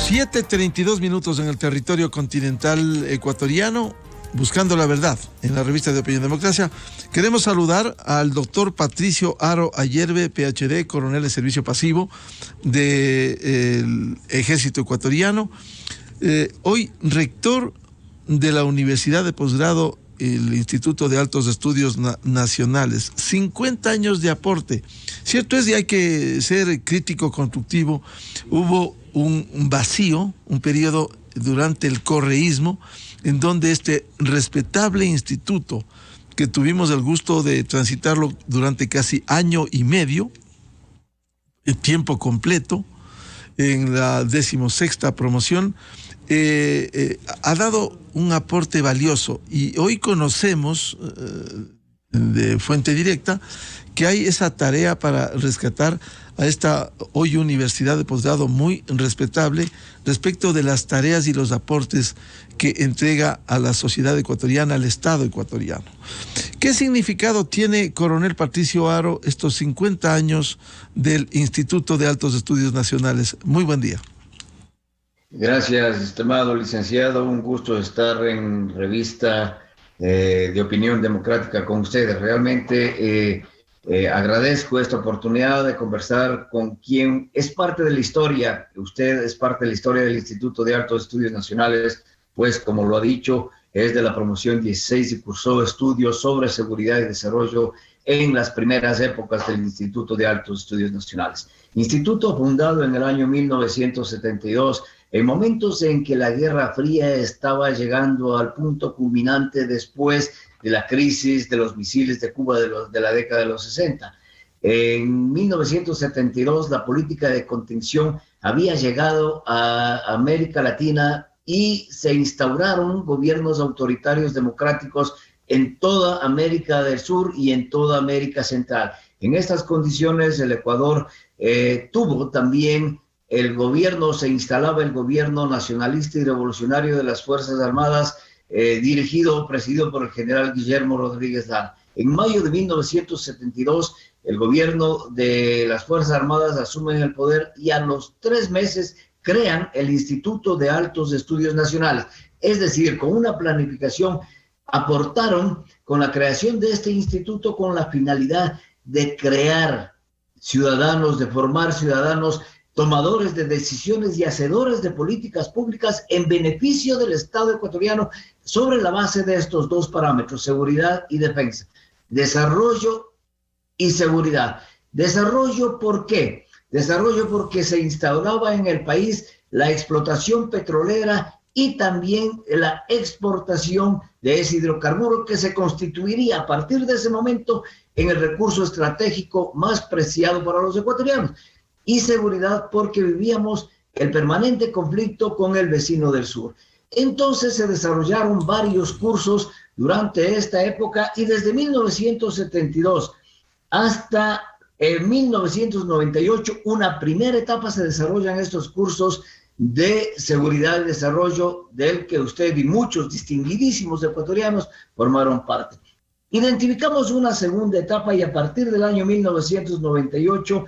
7:32 en el territorio continental ecuatoriano, buscando la verdad en la revista de Opinión Democracia. Queremos saludar al doctor Patricio Haro Ayerbe, PhD, coronel de servicio pasivo del Ejército Ecuatoriano, hoy rector de la Universidad de Posgrado, el Instituto de Altos Estudios Nacionales. 50 años de aporte. Cierto es, y hay que ser crítico, constructivo. Hubo un vacío, un periodo durante el correísmo, en donde este respetable instituto, que tuvimos el gusto de transitarlo durante casi año y medio, tiempo completo, en la 16ª promoción, ha dado un aporte valioso. Y hoy conocemos, de fuente directa, que hay esa tarea para rescatar a esta hoy universidad de posgrado muy respetable respecto de las tareas y los aportes que entrega a la sociedad ecuatoriana, al Estado ecuatoriano. ¿Qué significado tiene, coronel Patricio Haro, estos 50 años del Instituto de Altos Estudios Nacionales? Muy buen día. Gracias, estimado licenciado. Un gusto estar en revista de Opinión Democrática con ustedes. Realmente agradezco esta oportunidad de conversar con quien es parte de la historia. Usted es parte de la historia del Instituto de Altos Estudios Nacionales, pues como lo ha dicho, es de la promoción 16 y cursó estudios sobre seguridad y desarrollo en las primeras épocas del Instituto de Altos Estudios Nacionales. Instituto fundado en el año 1972, en momentos en que la Guerra Fría estaba llegando al punto culminante después de la crisis de los misiles de Cuba de la década de los 60. En 1972 la política de contención había llegado a América Latina y se instauraron gobiernos autoritarios democráticos en toda América del Sur y en toda América Central. En estas condiciones el Ecuador tuvo también se instalaba el gobierno nacionalista y revolucionario de las Fuerzas Armadas, presidido por el general Guillermo Rodríguez Lara. En mayo de 1972, el gobierno de las Fuerzas Armadas asume el poder y a los 3 meses crean el Instituto de Altos Estudios Nacionales. Es decir, con una planificación, aportaron con la creación de este instituto con la finalidad de crear ciudadanos, de formar ciudadanos tomadores de decisiones y hacedores de políticas públicas en beneficio del Estado ecuatoriano sobre la base de estos 2 parámetros, seguridad y defensa. Desarrollo y seguridad. Desarrollo, ¿por qué? Desarrollo porque se instauraba en el país la explotación petrolera y también la exportación de ese hidrocarburo que se constituiría a partir de ese momento en el recurso estratégico más preciado para los ecuatorianos. Y seguridad porque vivíamos el permanente conflicto con el vecino del sur. Entonces se desarrollaron varios cursos durante esta época y desde 1972 hasta 1998 una primera etapa se desarrollan estos cursos de seguridad y desarrollo del que usted y muchos distinguidísimos ecuatorianos formaron parte. Identificamos una segunda etapa y a partir del año 1998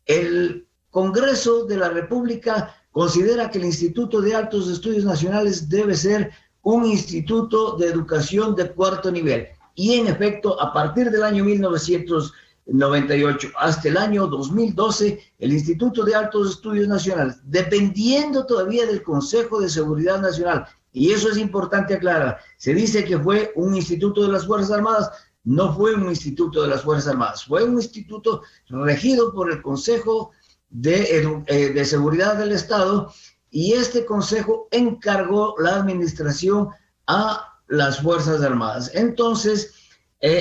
el Congreso de la República considera que el Instituto de Altos Estudios Nacionales debe ser un instituto de educación de 4º nivel. Y en efecto, a partir del año 1998 hasta el año 2012, el Instituto de Altos Estudios Nacionales, dependiendo todavía del Consejo de Seguridad Nacional, y eso es importante aclarar, se dice que fue un instituto de las Fuerzas Armadas. No fue un instituto de las Fuerzas Armadas, fue un instituto regido por el Consejo de Seguridad del Estado, y este consejo encargó la administración a las Fuerzas Armadas. Entonces,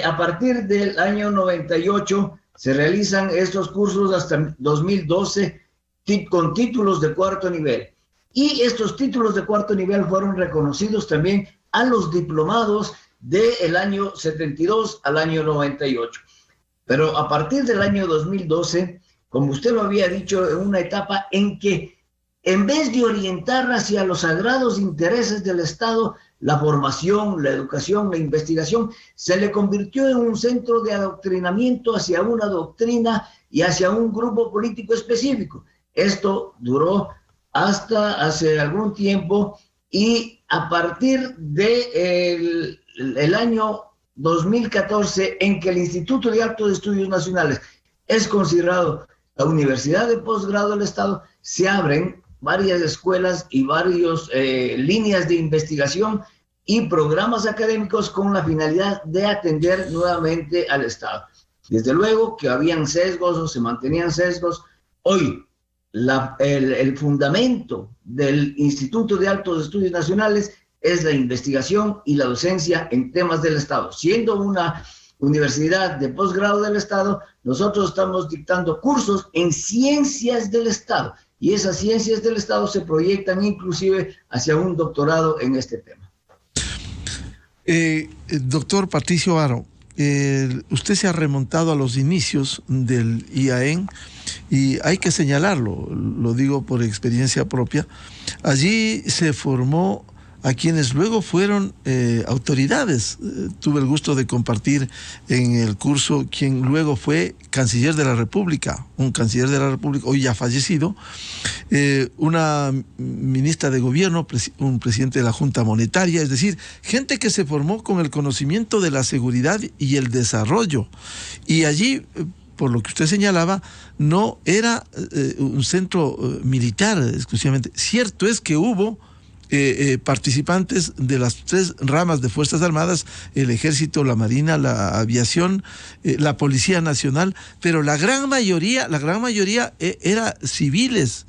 a partir del año 98 se realizan estos cursos hasta 2012 con títulos de 4º nivel. Y estos títulos de 4º nivel fueron reconocidos también a los diplomados del año 72 al año 98. Pero a partir del año 2012, como usted lo había dicho, en una etapa en que en vez de orientar hacia los sagrados intereses del Estado, la formación, la educación, la investigación, se le convirtió en un centro de adoctrinamiento hacia una doctrina y hacia un grupo político específico. Esto duró hasta hace algún tiempo, y a partir de el año 2014, en que el Instituto de Altos Estudios Nacionales es considerado la Universidad de Posgrado del Estado, se abren varias escuelas y varias líneas de investigación y programas académicos con la finalidad de atender nuevamente al Estado. Desde luego que habían sesgos o se mantenían sesgos. Hoy el fundamento del Instituto de Altos Estudios Nacionales es la investigación y la docencia en temas del Estado. Siendo una universidad de posgrado del Estado, nosotros estamos dictando cursos en ciencias del Estado, y esas ciencias del Estado se proyectan inclusive hacia un doctorado en este tema. Doctor Patricio Haro, usted se ha remontado a los inicios del IAEN, y hay que señalarlo, lo digo por experiencia propia. Allí se formó a quienes luego fueron autoridades. Tuve el gusto de compartir en el curso quien luego fue canciller de la República, un canciller de la República, hoy ya fallecido, una ministra de gobierno, un presidente de la Junta Monetaria, es decir, gente que se formó con el conocimiento de la seguridad y el desarrollo. Y allí, por lo que usted señalaba, no era un centro militar exclusivamente. Cierto es que hubo participantes de las 3 ramas de Fuerzas Armadas, el Ejército, la Marina, la Aviación, la Policía Nacional, pero la gran mayoría era civiles,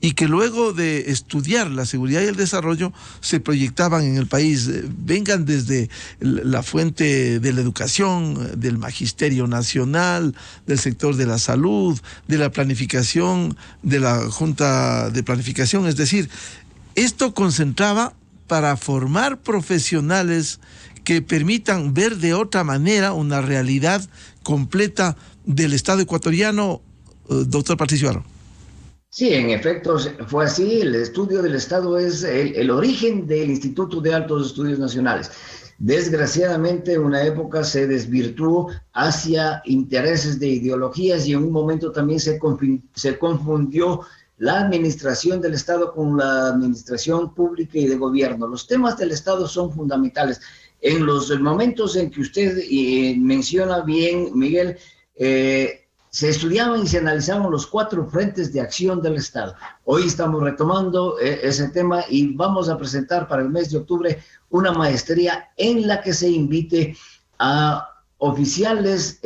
y que luego de estudiar la seguridad y el desarrollo se proyectaban en el país. Vengan desde la fuente de la educación, del magisterio nacional, del sector de la salud, de la planificación, de la Junta de Planificación, es decir, esto concentraba para formar profesionales que permitan ver de otra manera una realidad completa del Estado ecuatoriano, doctor Patricio Haro. Sí, en efecto fue así. El estudio del Estado es el origen del Instituto de Altos Estudios Nacionales. Desgraciadamente, en una época se desvirtuó hacia intereses de ideologías, y en un momento también se confundió la administración del Estado con la administración pública y de gobierno. Los temas del Estado son fundamentales. En los momentos en que usted menciona bien, Miguel, se estudiaban y se analizaban los 4 frentes de acción del Estado. Hoy estamos retomando ese tema, y vamos a presentar para el mes de octubre una maestría en la que se invite a oficiales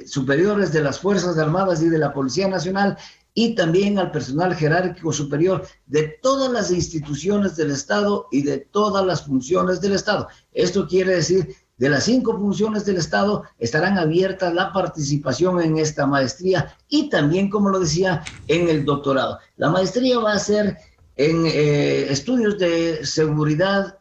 superiores de las Fuerzas Armadas y de la Policía Nacional, y también al personal jerárquico superior de todas las instituciones del Estado y de todas las funciones del Estado. Esto quiere decir, de las 5 funciones del Estado estarán abiertas la participación en esta maestría, y también, como lo decía, en el doctorado. La maestría va a ser en estudios de seguridad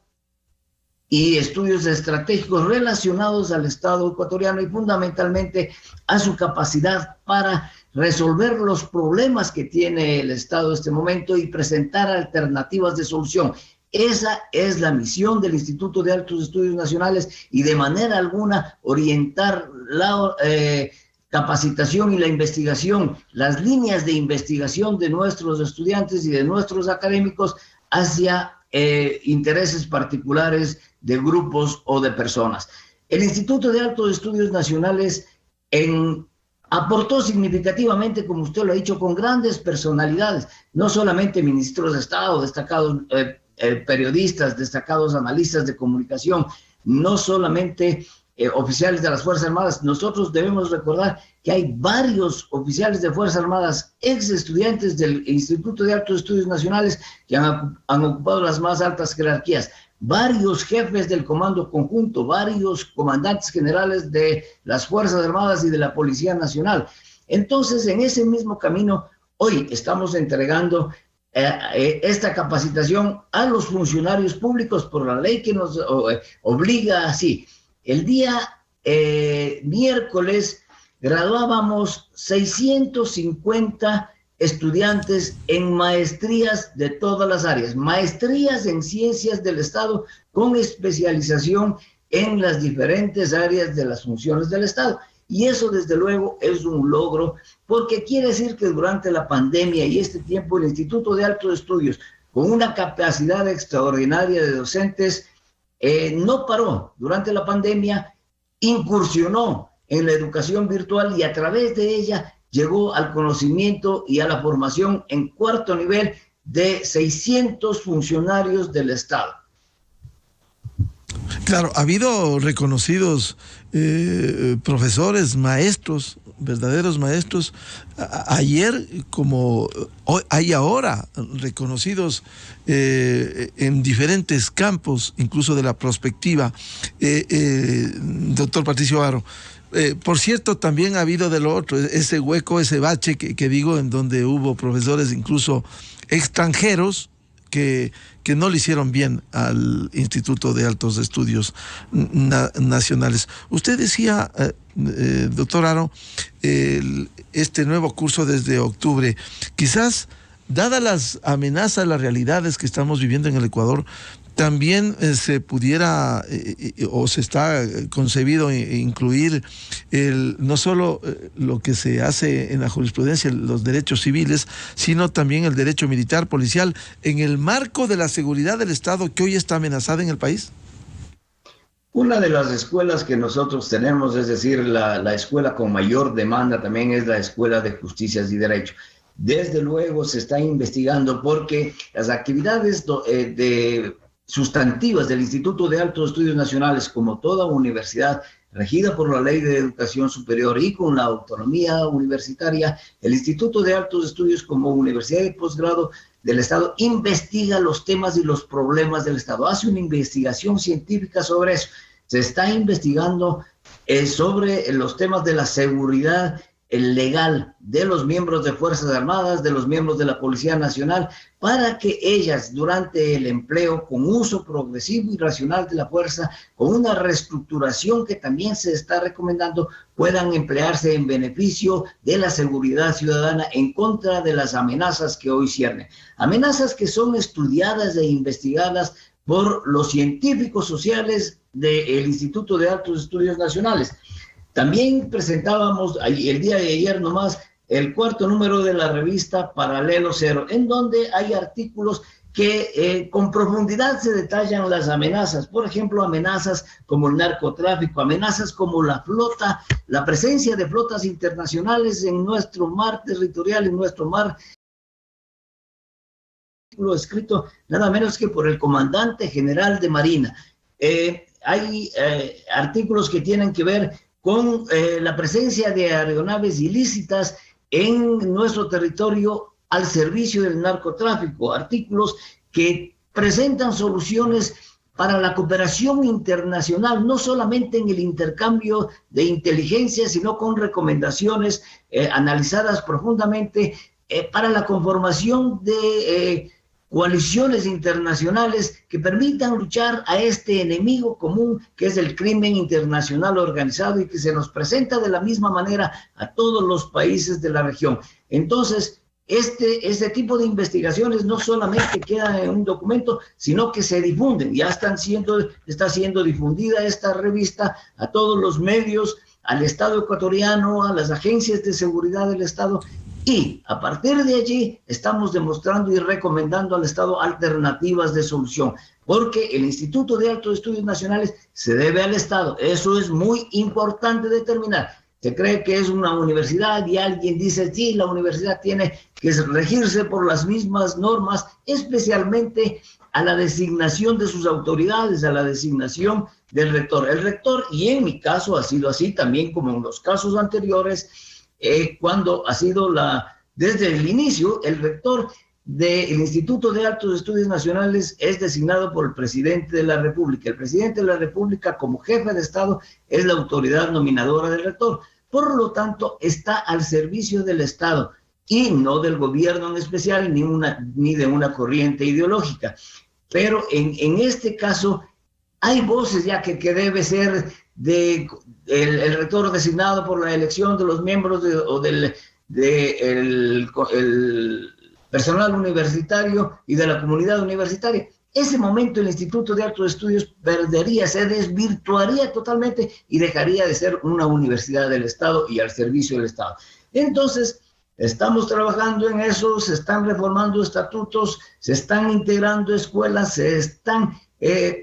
y estudios estratégicos relacionados al Estado ecuatoriano, y fundamentalmente a su capacidad para resolver los problemas que tiene el Estado en este momento y presentar alternativas de solución. Esa es la misión del Instituto de Altos Estudios Nacionales, y de manera alguna orientar la capacitación y la investigación, las líneas de investigación de nuestros estudiantes y de nuestros académicos hacia intereses particulares de grupos o de personas. El Instituto de Altos Estudios Nacionales aportó significativamente, como usted lo ha dicho, con grandes personalidades, no solamente ministros de Estado, destacados periodistas, destacados analistas de comunicación, no solamente oficiales de las Fuerzas Armadas. Nosotros debemos recordar que hay varios oficiales de Fuerzas Armadas, ex estudiantes del Instituto de Altos Estudios Nacionales, que han ocupado las más altas jerarquías, varios jefes del Comando Conjunto, varios comandantes generales de las Fuerzas Armadas y de la Policía Nacional. Entonces, en ese mismo camino, hoy estamos entregando esta capacitación a los funcionarios públicos por la ley que nos obliga así. El día miércoles graduábamos 650 estudiantes en maestrías de todas las áreas, maestrías en ciencias del Estado con especialización en las diferentes áreas de las funciones del Estado. Y eso desde luego es un logro, porque quiere decir que durante la pandemia y este tiempo el Instituto de Altos Estudios, con una capacidad extraordinaria de docentes, no paró durante la pandemia, incursionó en la educación virtual y a través de ella llegó al conocimiento y a la formación en cuarto nivel de 600 funcionarios del Estado. Claro, ha habido reconocidos profesores, maestros, verdaderos maestros, ayer como hoy, hay ahora reconocidos en diferentes campos, incluso de la prospectiva. Doctor Patricio Haro, por cierto, también ha habido de lo otro, ese hueco, ese bache que digo, en donde hubo profesores incluso extranjeros que no le hicieron bien al Instituto de Altos Estudios Nacionales. Usted decía, doctor Haro, este nuevo curso desde octubre, quizás, dadas las amenazas, las realidades que estamos viviendo en el Ecuador, también se pudiera o se está concebido incluir no solo lo que se hace en la jurisprudencia, los derechos civiles, sino también el derecho militar, policial, en el marco de la seguridad del Estado que hoy está amenazada en el país. Una de las escuelas que nosotros tenemos, es decir, la escuela con mayor demanda también es la Escuela de Justicias y Derecho. Desde luego se está investigando porque las actividades sustantivas del Instituto de Altos Estudios Nacionales, como toda universidad regida por la Ley de Educación Superior y con la autonomía universitaria, el Instituto de Altos Estudios como universidad de posgrado del Estado investiga los temas y los problemas del Estado, hace una investigación científica sobre eso. Se está investigando sobre los temas de la seguridad legal de los miembros de Fuerzas Armadas, de los miembros de la Policía Nacional, para que ellas durante el empleo, con uso progresivo y racional de la fuerza, con una reestructuración que también se está recomendando, puedan emplearse en beneficio de la seguridad ciudadana en contra de las amenazas que hoy ciernen. Amenazas que son estudiadas e investigadas por los científicos sociales del Instituto de Altos Estudios Nacionales. También presentábamos el día de ayer nomás el cuarto número de la revista Paralelo Cero, en donde hay artículos que con profundidad se detallan las amenazas. Por ejemplo, amenazas como el narcotráfico, amenazas como la flota, la presencia de flotas internacionales en nuestro mar territorial, en nuestro mar. Escrito nada menos que por el comandante general de Marina. Hay artículos que tienen que ver con la presencia de aeronaves ilícitas en nuestro territorio al servicio del narcotráfico, artículos que presentan soluciones para la cooperación internacional, no solamente en el intercambio de inteligencia, sino con recomendaciones analizadas profundamente para la conformación de coaliciones internacionales que permitan luchar a este enemigo común que es el crimen internacional organizado y que se nos presenta de la misma manera a todos los países de la región. Entonces, este tipo de investigaciones no solamente quedan en un documento, sino que se difunden. Ya está siendo difundida esta revista a todos los medios, al Estado ecuatoriano, a las agencias de seguridad del Estado. Y a partir de allí estamos demostrando y recomendando al Estado alternativas de solución, porque el Instituto de Altos Estudios Nacionales se debe al Estado. Eso es muy importante determinar. Se cree que es una universidad y alguien dice, sí, la universidad tiene que regirse por las mismas normas, especialmente a la designación de sus autoridades, a la designación del rector. El rector, y en mi caso ha sido así también como en los casos anteriores, cuando ha sido desde el inicio, el rector del Instituto de Altos Estudios Nacionales es designado por el presidente de la República. El presidente de la República, como jefe de Estado, es la autoridad nominadora del rector. Por lo tanto, está al servicio del Estado y no del gobierno en especial, ni de una corriente ideológica. Pero en este caso, hay voces ya que debe ser el rector designado por la elección de los miembros del personal universitario y de la comunidad universitaria. ese momento el Instituto de Altos Estudios se desvirtuaría totalmente y dejaría de ser una universidad del Estado y al servicio del Estado. Entonces, estamos trabajando en eso, se están reformando estatutos, se están integrando escuelas, se están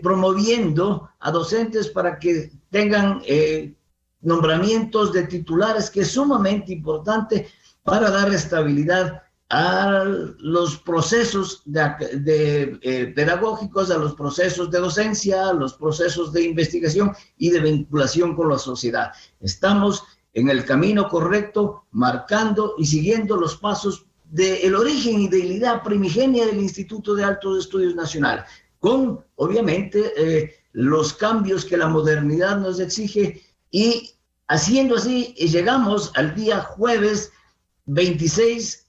promoviendo a docentes para que tengan nombramientos de titulares, que es sumamente importante para dar estabilidad a los procesos pedagógicos, a los procesos de docencia, a los procesos de investigación y de vinculación con la sociedad. Estamos en el camino correcto, marcando y siguiendo los pasos del origen y de la idea primigenia del Instituto de Altos Estudios Nacionales, con, obviamente, los cambios que la modernidad nos exige, y haciendo así, llegamos al día jueves 26,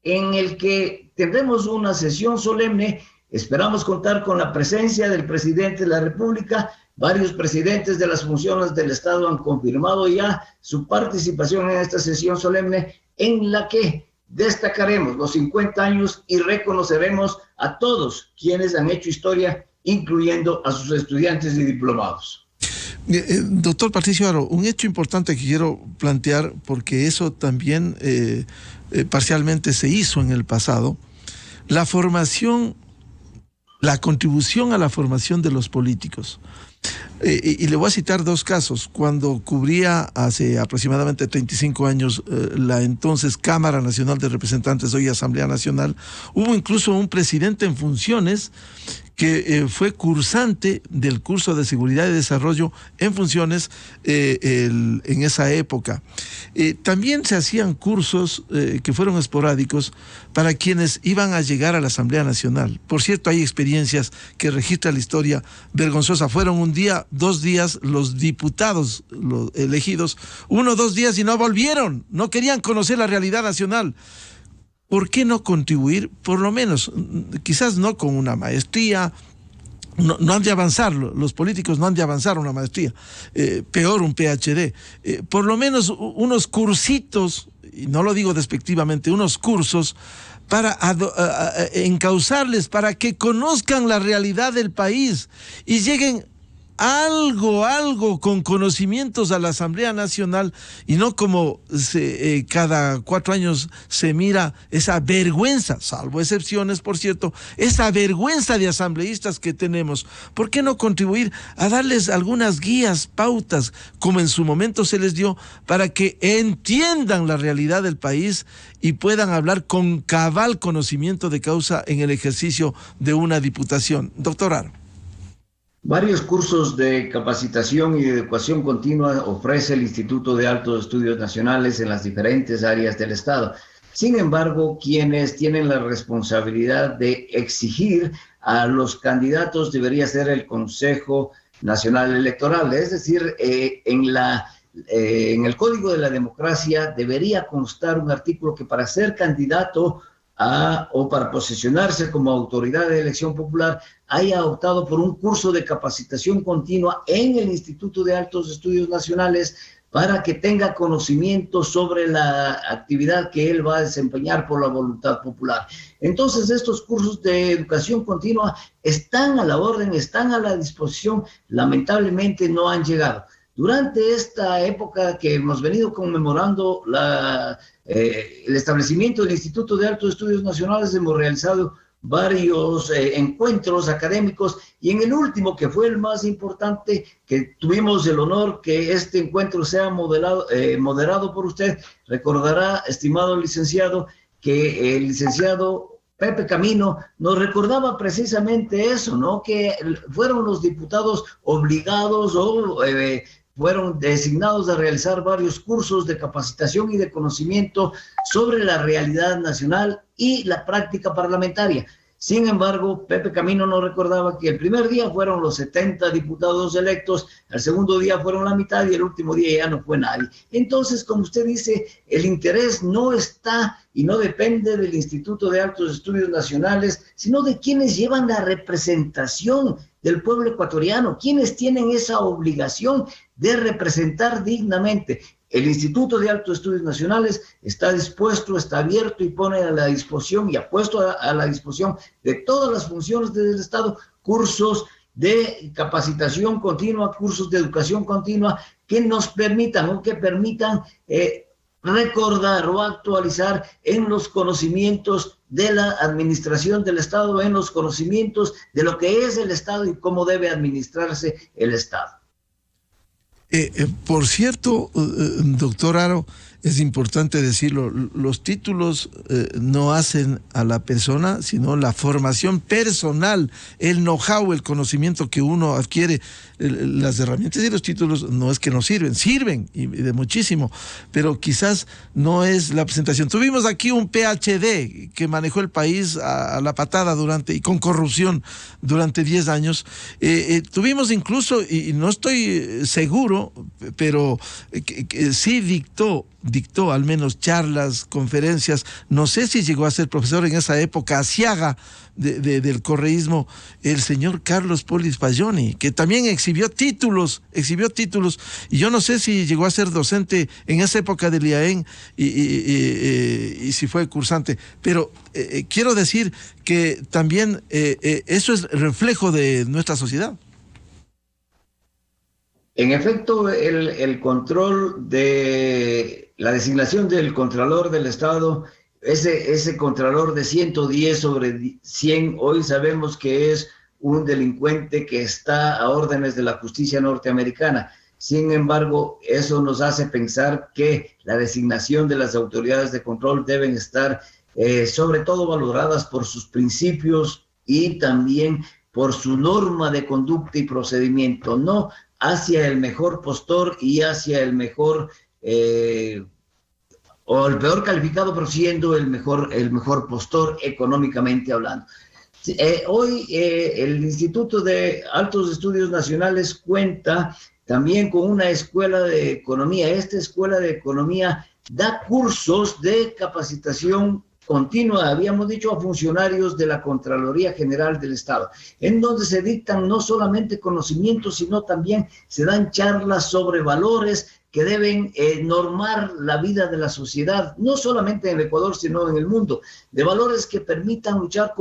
en el que tendremos una sesión solemne. Esperamos contar con la presencia del presidente de la República. Varios presidentes de las funciones del Estado han confirmado ya su participación en esta sesión solemne, en la que destacaremos los 50 años y reconoceremos a todos quienes han hecho historia, incluyendo a sus estudiantes y diplomados. Doctor Patricio Haro, un hecho importante que quiero plantear, porque eso también parcialmente se hizo en el pasado: la formación, la contribución a la formación de los políticos. Y le voy a citar dos casos. Cuando cubría hace aproximadamente 35 años la entonces Cámara Nacional de Representantes, hoy Asamblea Nacional, hubo incluso un presidente en funciones que fue cursante del curso de Seguridad y Desarrollo en funciones en esa época. También se hacían cursos que fueron esporádicos para quienes iban a llegar a la Asamblea Nacional. Por cierto, hay experiencias que registra la historia vergonzosa. Fueron un día, 2 días los diputados los elegidos, 1 o 2 días, y no volvieron, no querían conocer la realidad nacional. ¿Por qué no contribuir, por lo menos, quizás no con una maestría? No han de avanzar, los políticos no han de avanzar una maestría, peor un PhD, por lo menos unos cursitos, y no lo digo despectivamente, unos cursos para encauzarles, para que conozcan la realidad del país y lleguen algo con conocimientos a la Asamblea Nacional, y no como cada 4 años se mira esa vergüenza, salvo excepciones, por cierto, esa vergüenza de asambleístas que tenemos. ¿Por qué no contribuir a darles algunas guías, pautas, como en su momento se les dio, para que entiendan la realidad del país y puedan hablar con cabal conocimiento de causa en el ejercicio de una diputación? Doctor Haro. Varios cursos de capacitación y de educación continua ofrece el Instituto de Altos Estudios Nacionales en las diferentes áreas del Estado. Sin embargo, quienes tienen la responsabilidad de exigir a los candidatos debería ser el Consejo Nacional Electoral. Es decir, en el Código de la Democracia debería constar un artículo que para ser candidato o para posicionarse como autoridad de elección popular haya optado por un curso de capacitación continua en el Instituto de Altos Estudios Nacionales, para que tenga conocimiento sobre la actividad que él va a desempeñar por la voluntad popular. Entonces, estos cursos de educación continua están a la orden, están a la disposición, lamentablemente no han llegado. Durante esta época que hemos venido conmemorando el establecimiento del Instituto de Altos Estudios Nacionales, hemos realizado varios encuentros académicos, y en el último, que fue el más importante, que tuvimos el honor que este encuentro sea moderado por usted, recordará, estimado licenciado, que el licenciado Pepe Camino nos recordaba precisamente eso, ¿no? Que fueron los diputados obligados o fueron designados a realizar varios cursos de capacitación y de conocimiento sobre la realidad nacional y la práctica parlamentaria. Sin embargo, Pepe Camino nos recordaba que el primer día fueron los 70 diputados electos, el segundo día fueron la mitad y el último día ya no fue nadie. Entonces, como usted dice, el interés no está y no depende del Instituto de Altos Estudios Nacionales, sino de quienes llevan la representación del pueblo ecuatoriano, quienes tienen esa obligación de representar dignamente. El Instituto de Altos Estudios Nacionales está dispuesto, está abierto y pone a la disposición y ha puesto a la disposición de todas las funciones del Estado cursos de capacitación continua, cursos de educación continua que nos permitan o que permitan recordar o actualizar en los conocimientos de la administración del Estado, en los conocimientos de lo que es el Estado y cómo debe administrarse el Estado. Por cierto, doctor Haro, es importante decirlo, los títulos no hacen a la persona, sino la formación personal, el know-how, el conocimiento que uno adquiere. Las herramientas y los títulos no es que no sirven, sirven y de muchísimo, pero quizás no es la presentación. Tuvimos aquí un PhD que manejó el país a la patada y con corrupción durante 10 años. Tuvimos incluso, y no estoy seguro, pero que sí dictó al menos charlas, conferencias. No sé si llegó a ser profesor en esa época asiaga del correísmo, el señor Carlos Polis Palloni, que también exhibió títulos, y yo no sé si llegó a ser docente en esa época del IAEN y si fue cursante, pero quiero decir que también eso es reflejo de nuestra sociedad. En efecto, el control de la designación del Contralor del Estado, ese Contralor de 110 sobre 100, hoy sabemos que es un delincuente que está a órdenes de la justicia norteamericana. Sin embargo, eso nos hace pensar que la designación de las autoridades de control deben estar sobre todo valoradas por sus principios y también por su norma de conducta y procedimiento, no hacia el mejor postor y hacia el mejor o el peor calificado, pero siendo el mejor postor económicamente hablando. Hoy el Instituto de Altos Estudios Nacionales cuenta también con una escuela de economía. Esta escuela de economía da cursos de capacitación continua, habíamos dicho, a funcionarios de la Contraloría General del Estado, en donde se dictan no solamente conocimientos, sino también se dan charlas sobre valores que deben normar la vida de la sociedad, no solamente en el Ecuador, sino en el mundo, de valores que permitan luchar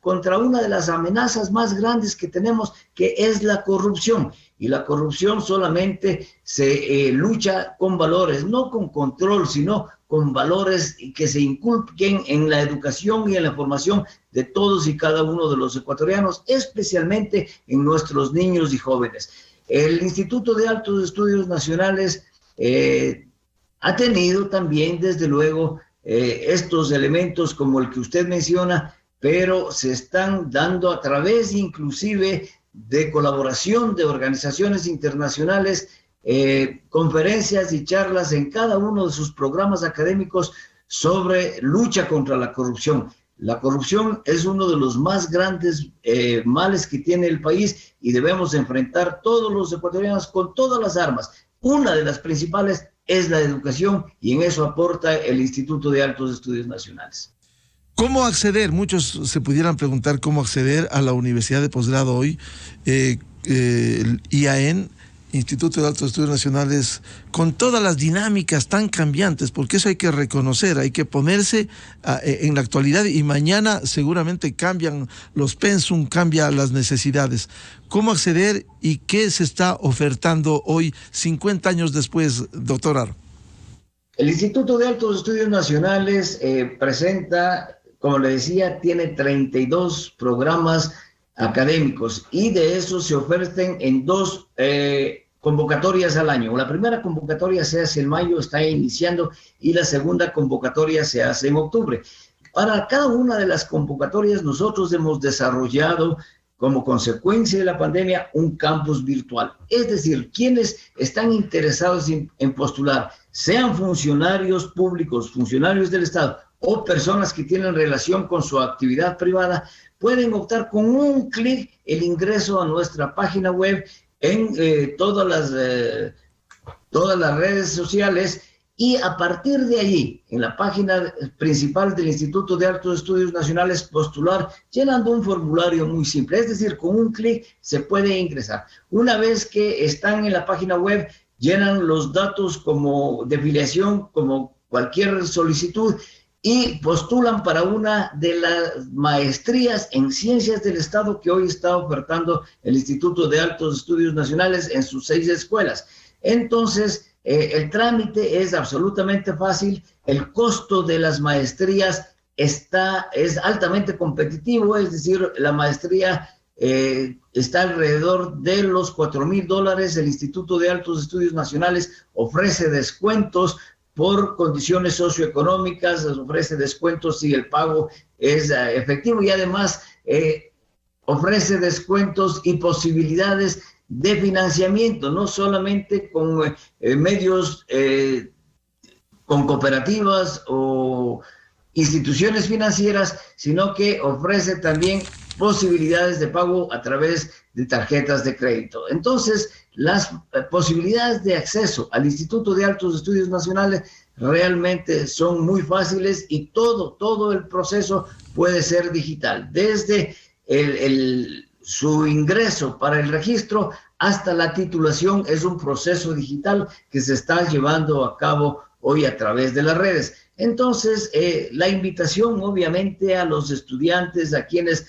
contra una de las amenazas más grandes que tenemos, que es la corrupción. Y la corrupción solamente se lucha con valores, no con control, sino con valores que se inculquen en la educación y en la formación de todos y cada uno de los ecuatorianos, especialmente en nuestros niños y jóvenes. El Instituto de Altos Estudios Nacionales ha tenido también, desde luego, estos elementos como el que usted menciona, pero se están dando a través inclusive de colaboración de organizaciones internacionales, conferencias y charlas en cada uno de sus programas académicos sobre lucha contra la corrupción. La corrupción es uno de los más grandes males que tiene el país y debemos enfrentar todos los ecuatorianos con todas las armas. Una de las principales es la educación y en eso aporta el Instituto de Altos Estudios Nacionales. ¿Cómo acceder? Muchos se pudieran preguntar cómo acceder a la Universidad de Posgrado hoy, el IAEN, Instituto de Altos Estudios Nacionales, con todas las dinámicas tan cambiantes, porque eso hay que reconocer, hay que ponerse en la actualidad y mañana seguramente cambian los pensum, cambian las necesidades. ¿Cómo acceder y qué se está ofertando hoy, 50 años después, doctor Haro? El Instituto de Altos Estudios Nacionales presenta, como le decía, tiene 32 programas académicos y de esos se oferten en dos convocatorias al año. La primera convocatoria se hace en mayo, está iniciando, y la segunda convocatoria se hace en octubre. Para cada una de las convocatorias nosotros hemos desarrollado, como consecuencia de la pandemia, un campus virtual. Es decir, quienes están interesados en postular, sean funcionarios públicos, funcionarios del Estado o personas que tienen relación con su actividad privada, pueden optar con un clic el ingreso a nuestra página web en todas las redes sociales, y a partir de allí, en la página principal del Instituto de Altos Estudios Nacionales, postular llenando un formulario muy simple. Es decir, con un clic se puede ingresar. Una vez que están en la página web, llenan los datos como de filiación, como cualquier solicitud, y postulan para una de las maestrías en Ciencias del Estado que hoy está ofertando el Instituto de Altos Estudios Nacionales en sus 6 escuelas. Entonces, el trámite es absolutamente fácil, el costo de las maestrías es altamente competitivo, es decir, la maestría está alrededor de los $4,000. El Instituto de Altos Estudios Nacionales ofrece descuentos por condiciones socioeconómicas, ofrece descuentos si el pago es efectivo y además ofrece descuentos y posibilidades de financiamiento, no solamente con medios, con cooperativas o instituciones financieras, sino que ofrece también posibilidades de pago a través de tarjetas de crédito. Entonces, las posibilidades de acceso al Instituto de Altos Estudios Nacionales realmente son muy fáciles y todo el proceso puede ser digital, desde su ingreso para el registro hasta la titulación. Es un proceso digital que se está llevando a cabo hoy a través de las redes. Entonces, la invitación obviamente a los estudiantes, a quienes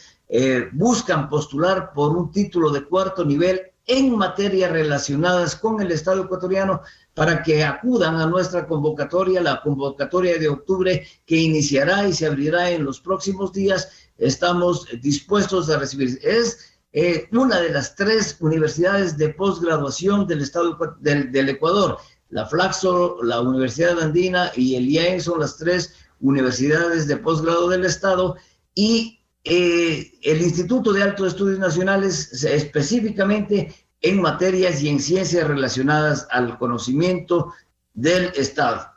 buscan postular por un título de 4º nivel en materias relacionadas con el Estado ecuatoriano, para que acudan a nuestra convocatoria, la convocatoria de octubre, que iniciará y se abrirá en los próximos días. Estamos dispuestos a recibir. Es una de las 3 universidades de posgraduación del Estado del Ecuador. La Flaxo, la Universidad Andina y el IAEN son las 3 universidades de posgrado del Estado, y el Instituto de Altos Estudios Nacionales específicamente en materias y en ciencias relacionadas al conocimiento del Estado.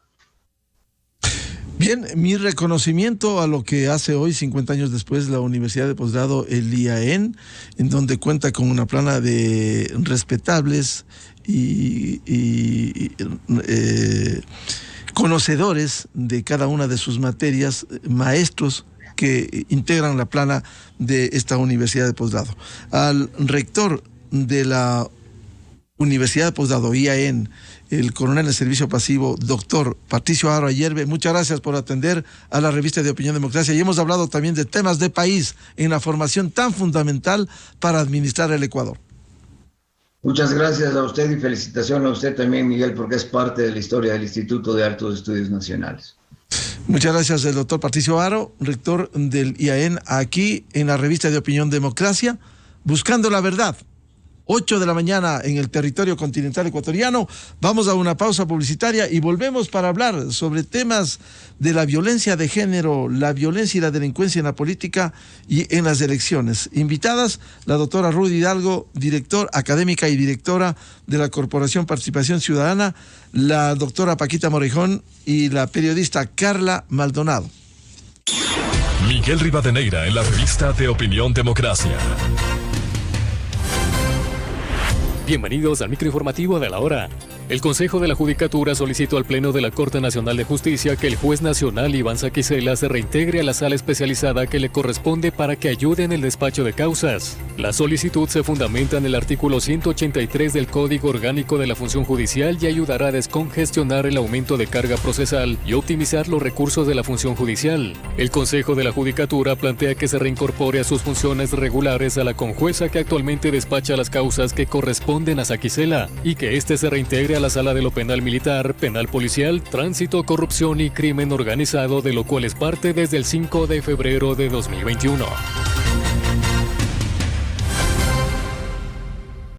Bien, mi reconocimiento a lo que hace hoy, 50 años después, la Universidad de Posgrado, el IAEN, en donde cuenta con una plana de respetables y conocedores de cada una de sus materias, maestros que integran la plana de esta Universidad de Posgrado. Al rector de la Universidad de Posgrado, IAEN, el coronel de servicio pasivo, doctor Patricio Haro Ayerbe, muchas gracias por atender a la revista de Opinión Democracia, y hemos hablado también de temas de país en la formación tan fundamental para administrar el Ecuador. Muchas gracias a usted y felicitación a usted también, Miguel, porque es parte de la historia del Instituto de Altos Estudios Nacionales. Muchas gracias, el doctor Patricio Haro, rector del IAEN, aquí en la revista de Opinión Democracia, buscando la verdad. 8 de la mañana en el territorio continental ecuatoriano. Vamos a una pausa publicitaria y volvemos para hablar sobre temas de la violencia de género, la violencia y la delincuencia en la política y en las elecciones. Invitadas, la doctora Ruth Hidalgo, académica y directora de la Corporación Participación Ciudadana, la doctora Paquita Morejón y la periodista Carla Maldonado. Miguel Rivadeneira en la revista de Opinión Democracia. Bienvenidos al microinformativo de la hora. El Consejo de la Judicatura solicitó al Pleno de la Corte Nacional de Justicia que el juez nacional Iván Saquicela se reintegre a la sala especializada que le corresponde para que ayude en el despacho de causas. La solicitud se fundamenta en el artículo 183 del Código Orgánico de la Función Judicial y ayudará a descongestionar el aumento de carga procesal y optimizar los recursos de la función judicial. El Consejo de la Judicatura plantea que se reincorpore a sus funciones regulares a la conjueza que actualmente despacha las causas que corresponden a Saquicela y que éste se reintegre a la sala de lo penal militar, penal policial, tránsito, corrupción y crimen organizado, de lo cual es parte desde el 5 de febrero de 2021.